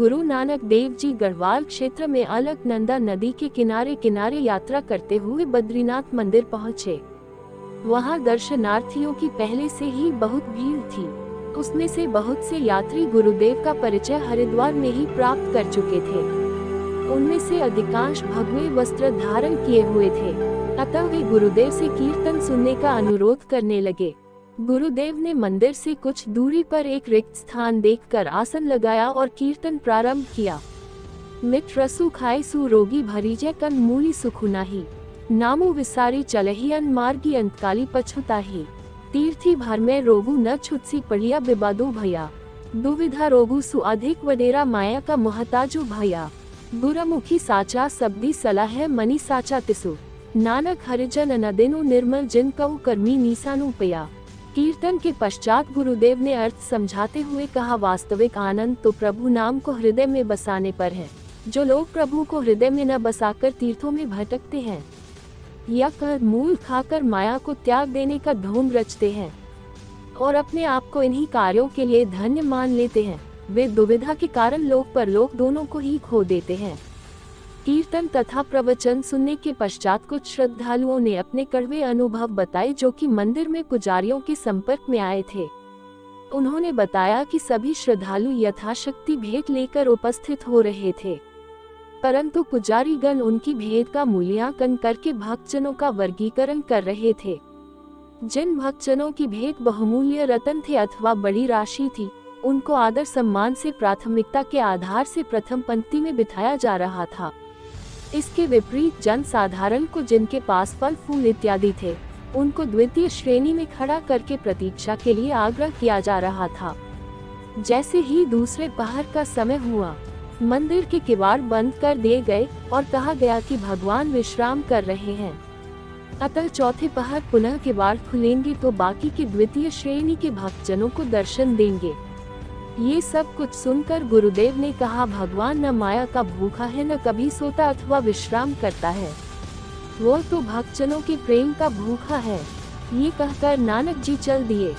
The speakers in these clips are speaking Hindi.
गुरु नानक देव जी गढ़वाल क्षेत्र में अलकनंदा नदी के किनारे किनारे यात्रा करते हुए बद्रीनाथ मंदिर पहुँचे। वहां दर्शनार्थियों की पहले से ही बहुत भीड़ थी। उसमें से बहुत से यात्री गुरुदेव का परिचय हरिद्वार में ही प्राप्त कर चुके थे। उनमें से अधिकांश भगवे वस्त्र धारण किए हुए थे, अतः वे गुरुदेव से कीर्तन सुनने का अनुरोध करने लगे। गुरुदेव ने मंदिर से कुछ दूरी पर एक रिक्त स्थान देखकर आसन लगाया और कीर्तन प्रारंभ किया। मिट रसु खाए सु रोगी भरीजय कन मूली सुखुनाही, नामु विसारी चलही अन मार्गी अंतकाली पछुताही, तीर्थी भर में रोगु न छुटसी पड़िया बिबादु भैया, दुविधा रोगु सु अधिक वडेरा माया का मोहताजु भैया, गुरमुखी साचा सबदी सलाह मनी साचा तिसु, नानक हरिजन नदिनु निर्मल जिन कऊ कर्मी नीसानु पया। कीर्तन के पश्चात गुरुदेव ने अर्थ समझाते हुए कहा, वास्तविक आनंद तो प्रभु नाम को हृदय में बसाने पर है। जो लोग प्रभु को हृदय में न बसाकर तीर्थों में भटकते हैं या कर मूल खाकर माया को त्याग देने का ढोंग रचते हैं और अपने आप को इन्हीं कार्यों के लिए धन्य मान लेते हैं, वे दुविधा के कारण लोक परलोक दोनों को ही खो देते हैं। कीर्तन तथा प्रवचन सुनने के पश्चात कुछ श्रद्धालुओं ने अपने कड़वे अनुभव बताए जो कि मंदिर में पुजारियों के संपर्क में आए थे। उन्होंने बताया कि सभी श्रद्धालु यथाशक्ति भेंट लेकर उपस्थित हो रहे थे, परंतु पुजारीगण उनकी भेंट का मूल्यांकन करके भक्तजनों का वर्गीकरण कर रहे थे। जिन भक्तजनों की भेंट बहुमूल्य रत्न थे अथवा बड़ी राशि थी, उनको आदर सम्मान से प्राथमिकता के आधार से प्रथम पंक्ति में बिठाया जा रहा था। इसके विपरीत जन साधारण को जिनके पास फल फूल इत्यादि थे, उनको द्वितीय श्रेणी में खड़ा करके प्रतीक्षा के लिए आग्रह किया जा रहा था। जैसे ही दूसरे पहर का समय हुआ, मंदिर के किवाड़ बंद कर दिए गए और कहा गया कि भगवान विश्राम कर रहे हैं, अतः चौथे पहर पुनः किवाड़ खुलेंगे तो बाकी के द्वितीय श्रेणी के भक्तजनों को दर्शन देंगे। ये सब कुछ सुनकर गुरुदेव ने कहा, भगवान न माया का भूखा है, न कभी सोता अथवा विश्राम करता है, वो तो भक्तजनों के प्रेम का भूखा है। ये कहकर नानक जी चल दिए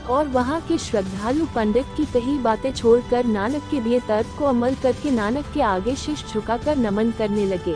और वहाँ के श्रद्धालु पंडित की कही बातें छोड़कर नानक के दिए तर्क को अमल करके नानक के आगे शीश झुकाकर नमन करने लगे।